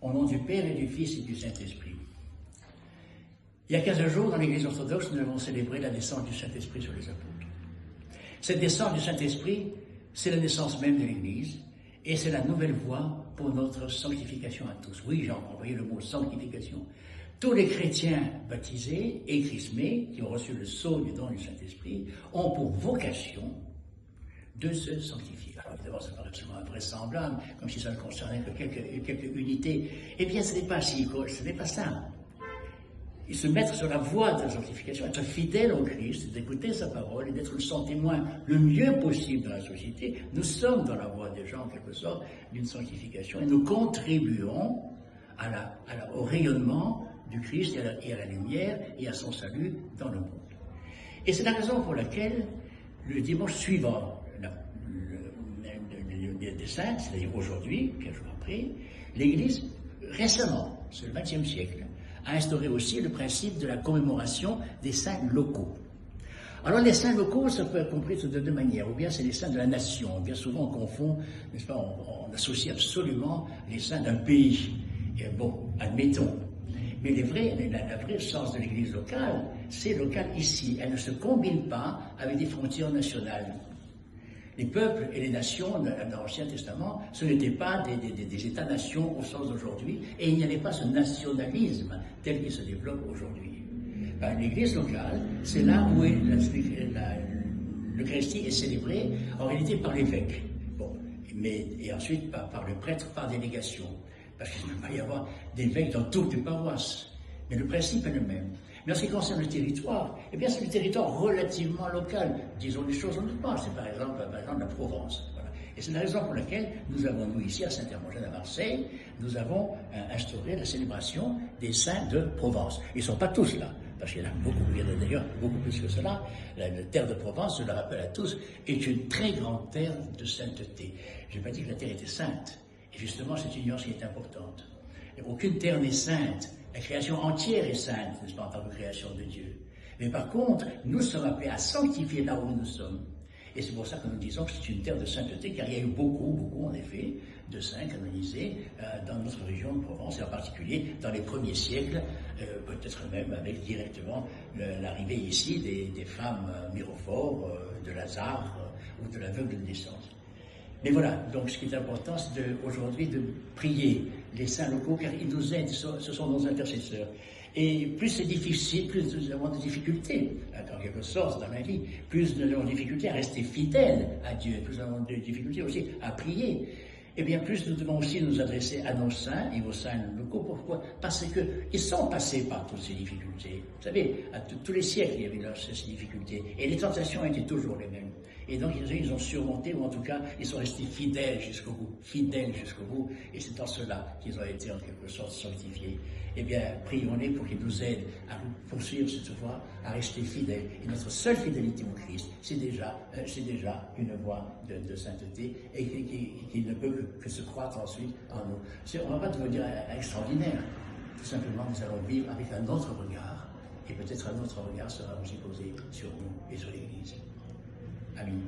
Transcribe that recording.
Au nom du Père et du Fils et du Saint-Esprit. Il y a 15 jours, dans l'Église orthodoxe, nous avons célébré la descente du Saint-Esprit sur les apôtres. Cette descente du Saint-Esprit, c'est la naissance même de l'Église, et c'est la nouvelle voie pour notre sanctification à tous. Oui, j'ai employé le mot sanctification. Tous les chrétiens baptisés et chrismés, qui ont reçu le sceau du don du Saint-Esprit, ont pour vocation de se sanctifier. Alors évidemment, ça paraît absolument invraisemblable, comme si ça ne concernait que quelques unités. Eh bien, ce n'est pas si, ce n'est pas ça. Et se mettre sur la voie de la sanctification, être fidèle au Christ, d'écouter sa parole et d'être son témoin le mieux possible dans la société. Nous sommes dans la voie déjà, en quelque sorte, d'une sanctification et nous contribuons au rayonnement du Christ et à la lumière et à son salut dans le monde. Et c'est la raison pour laquelle le dimanche suivant des saints, c'est-à-dire aujourd'hui, 15 jours après, l'Église, récemment, c'est le XXe siècle, a instauré aussi le principe de la commémoration des saints locaux. Alors les saints locaux, ça peut être compris de deux manières. Ou bien c'est les saints de la nation. Bien souvent on confond, n'est-ce pas, on associe absolument les saints d'un pays. Et bon, admettons. Mais le vrai sens de l'Église locale, c'est local ici. Elle ne se combine pas avec des frontières nationales. Les peuples et les nations dans l'Ancien Testament, ce n'étaient pas des États-nations au sens d'aujourd'hui, et il n'y avait pas ce nationalisme tel qu'il se développe aujourd'hui. L'Église locale, c'est là où l'Eucharistie est célébrée, en réalité par l'évêque, et ensuite par le prêtre par délégation, parce qu'il ne peut pas y avoir d'évêques dans toutes les paroisses, mais le principe est le même. Mais en ce qui concerne le territoire, eh bien c'est le territoire relativement local. Disons les choses honnêtement. C'est par exemple la Provence. Voilà. Et c'est la raison pour laquelle nous avons, nous ici à Saint-Hermogène à Marseille, nous avons instauré la célébration des saints de Provence. Ils ne sont pas tous là, parce qu'il y en a beaucoup, il y en a d'ailleurs beaucoup plus que cela. La terre de Provence, je le rappelle à tous, est une très grande terre de sainteté. Je n'ai pas dit que la terre était sainte. Et justement, c'est une nuance qui est importante. Aucune terre n'est sainte. La création entière est sainte, n'est-ce pas, en tant que création de Dieu. Mais par contre, nous sommes appelés à sanctifier là où nous sommes. Et c'est pour ça que nous disons que c'est une terre de sainteté, car il y a eu beaucoup, en effet, de saints canonisés dans notre région de Provence, et en particulier dans les premiers siècles, peut-être même avec directement l'arrivée ici des femmes mirophores, de Lazare ou de l'aveugle de naissance. Mais voilà, donc ce qui est important, c'est aujourd'hui de prier les saints locaux, car ils nous aident, ce sont nos intercesseurs. Et plus c'est difficile, plus nous avons des difficultés, en quelque sorte, dans la vie, plus nous avons des difficultés à rester fidèles à Dieu, plus nous avons des difficultés aussi à prier. Et bien plus nous devons aussi nous adresser à nos saints et aux saints locaux. Pourquoi? Parce qu'ils sont passés par toutes ces difficultés. Vous savez, à tous les siècles, il y avait ces difficultés. Et les tentations étaient toujours les mêmes. Et donc, ils ont surmonté, ou en tout cas, ils sont restés fidèles jusqu'au bout. Et c'est en cela qu'ils ont été, en quelque sorte, sanctifiés. Eh bien, prions-les pour qu'ils nous aident à poursuivre cette voie, à rester fidèles. Et notre seule fidélité au Christ, c'est déjà une voie de sainteté, et qui ne peut que se croître ensuite en nous. On ne va pas devenir extraordinaire. Tout simplement, nous allons vivre avec un autre regard, et peut-être un autre regard sera aussi posé sur nous et sur l'Église. Amen.